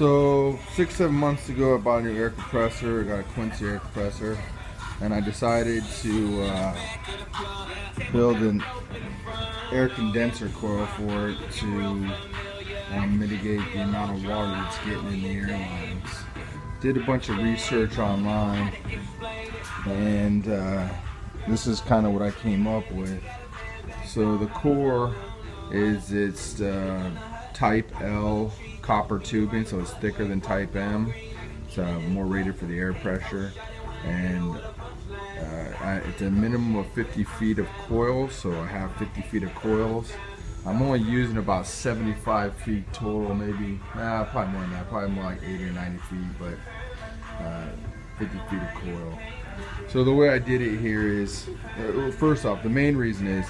So 6-7 months ago I bought a new air compressor. I got a Quincy air compressor, and I decided to build an air condenser coil for it to mitigate the amount of water that's getting in the airlines. Did a bunch of research online, and this is kind of what I came up with. So the core is its type L copper tubing, so it's thicker than type M. It's more rated for the air pressure, and it's a minimum of 50 feet of coils, so I have 50 feet of coils. I'm only using about 75 feet total, maybe, probably more than that, probably more like 80 or 90 feet, but 50 feet of coil. So the way I did it here is, first off, the main reason is,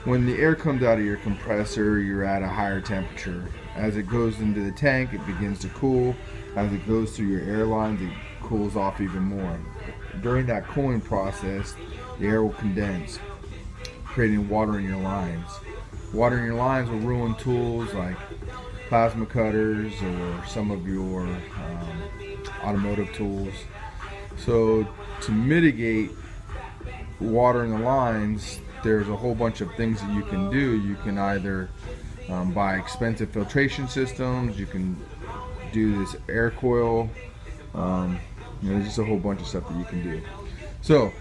when the air comes out of your compressor, you're at a higher temperature. As it goes into the tank, it begins to cool. As it goes through your airlines, it cools off even more. During that cooling process, the air will condense, creating water in your lines. Water in your lines will ruin tools like plasma cutters or some of your automotive tools. So to mitigate water in the lines, there's a whole bunch of things that you can do. You can either buy expensive filtration systems, you can do this air coil, there's just a whole bunch of stuff that you can do. So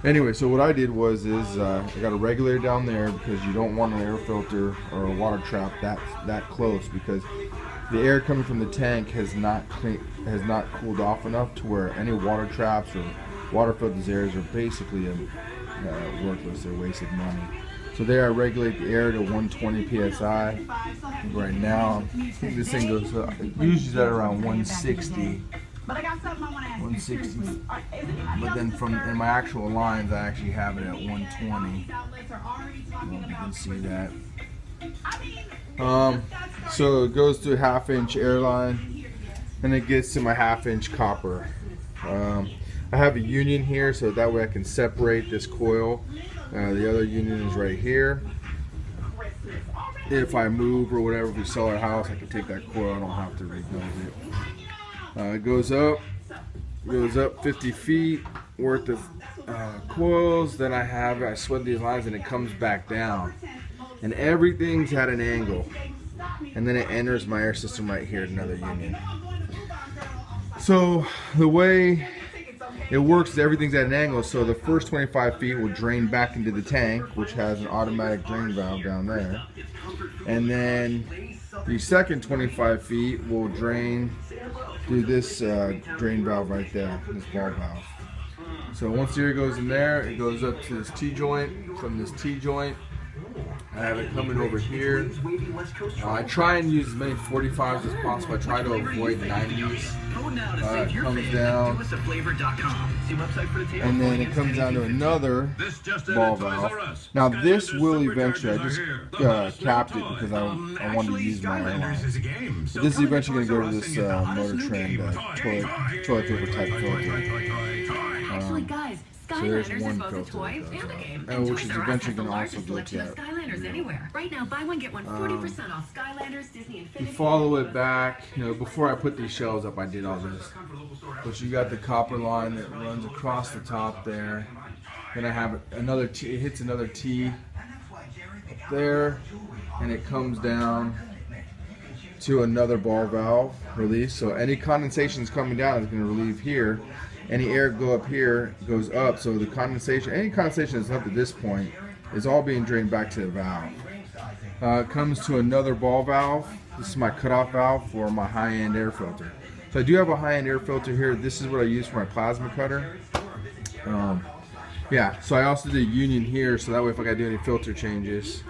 anyway, so what I did was I got a regulator down there, because you don't want an air filter or a water trap that close, because the air coming from the tank has not cooled off enough to where any water traps or water filters areas are basically worthless. They're wasted money. So there I regulate the air to 120 psi. Right now, I think this thing goes up, usually at around 160. 160. But then in my actual lines, I actually have it at 120. I don't know if you can see that. So it goes to a 1/2-inch airline, and it gets to my 1/2-inch copper. I have a union here, so that way I can separate this coil. The other union is right here. If I move or whatever, if we sell our house, I can take that coil. I don't have to rebuild it. It goes up 50 feet worth of coils. Then I sweat these lines, and it comes back down. And everything's at an angle. And then it enters my air system right here at another union. So the way it works is everything's at an angle, so the first 25 feet will drain back into the tank, which has an automatic drain valve down there. And then the second 25 feet will drain through this drain valve right there, this ball valve. So once the air goes in there, it goes up to this T-joint. From this T-joint, I have it coming over here. I try and use as many 45s as possible. I try to avoid 90s. It comes down, and then it comes down to another ball valve. Now this will eventually, I just capped it because I wanted to use my airline. But this is eventually going to go to this Motor Trend toilet paper type filter. Actually, guys, So there's one filter which is eventually going to also go to that. Skylanders anywhere. Right now, buy one get one 40% off Skylanders, Disney Infinity. You follow it back. Before I put these shelves up, I did all this. But you got the copper line that runs across the top there. Then I have another T. It hits another T up there, and it comes down to another ball valve release. So any condensation is coming down is going to relieve here. Any air go up here goes up, so the condensation, any condensation that's up to this point, is all being drained back to the valve. It comes to another ball valve. This is my cutoff valve for my high-end air filter. So I do have a high-end air filter here. This is what I use for my plasma cutter. Yeah, so I also did a union here, so that way if I got to do any filter changes,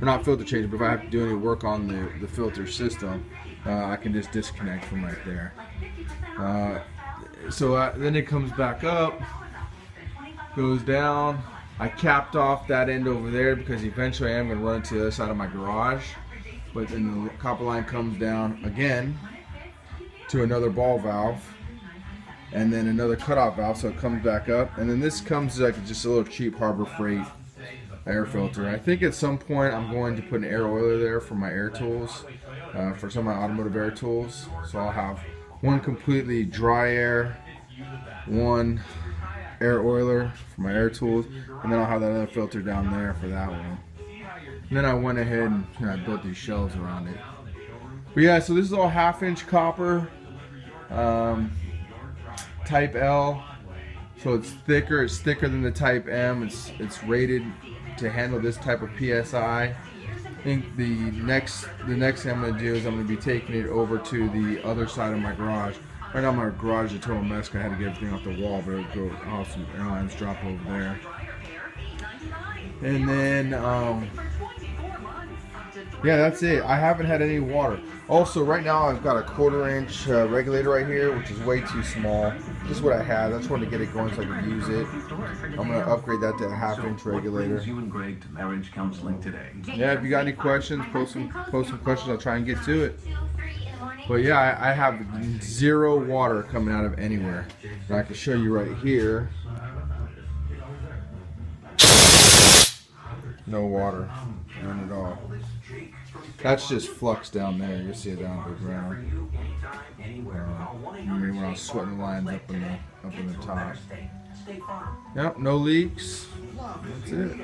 or not filter changes, but if I have to do any work on the filter system, I can just disconnect from right there. So then it comes back up, goes down. I capped off that end over there because eventually I am going to run it to the other side of my garage. But then the copper line comes down again to another ball valve, and then another cutoff valve, so it comes back up. And then this comes like just a little cheap Harbor Freight air filter. I think at some point I'm going to put an air oiler there for my air tools. for some of my automotive air tools. So I'll have one completely dry air, one air oiler for my air tools, and then I'll have that other filter down there for that one. And then I went ahead and I built these shelves around it. But yeah, so this is all 1/2-inch copper, type L. So it's thicker. It's thicker than the type M. It's rated to handle this type of PSI. I think the next thing I'm going to do is I'm going to be taking it over to the other side of my garage. Right now my garage is a total mess because I had to get everything off the wall, but it would go off some airlines drop over there. And then yeah, that's it. I haven't had any water. Also, right now I've got a 1/4-inch regulator right here, which is way too small. This is what I had. I just wanted to get it going so I could use it. I'm going to upgrade that to a 1/2-inch regulator. You and Greg to marriage counseling today. Yeah, if you got any questions, post some questions. I'll try and get to it. But yeah, I have 0 water coming out of anywhere. And I can show you right here. No water, none at all. That's just flux down there. You'll see it down to the ground. Maybe when I was sweating the lines up in the top. Yep, no leaks. That's it.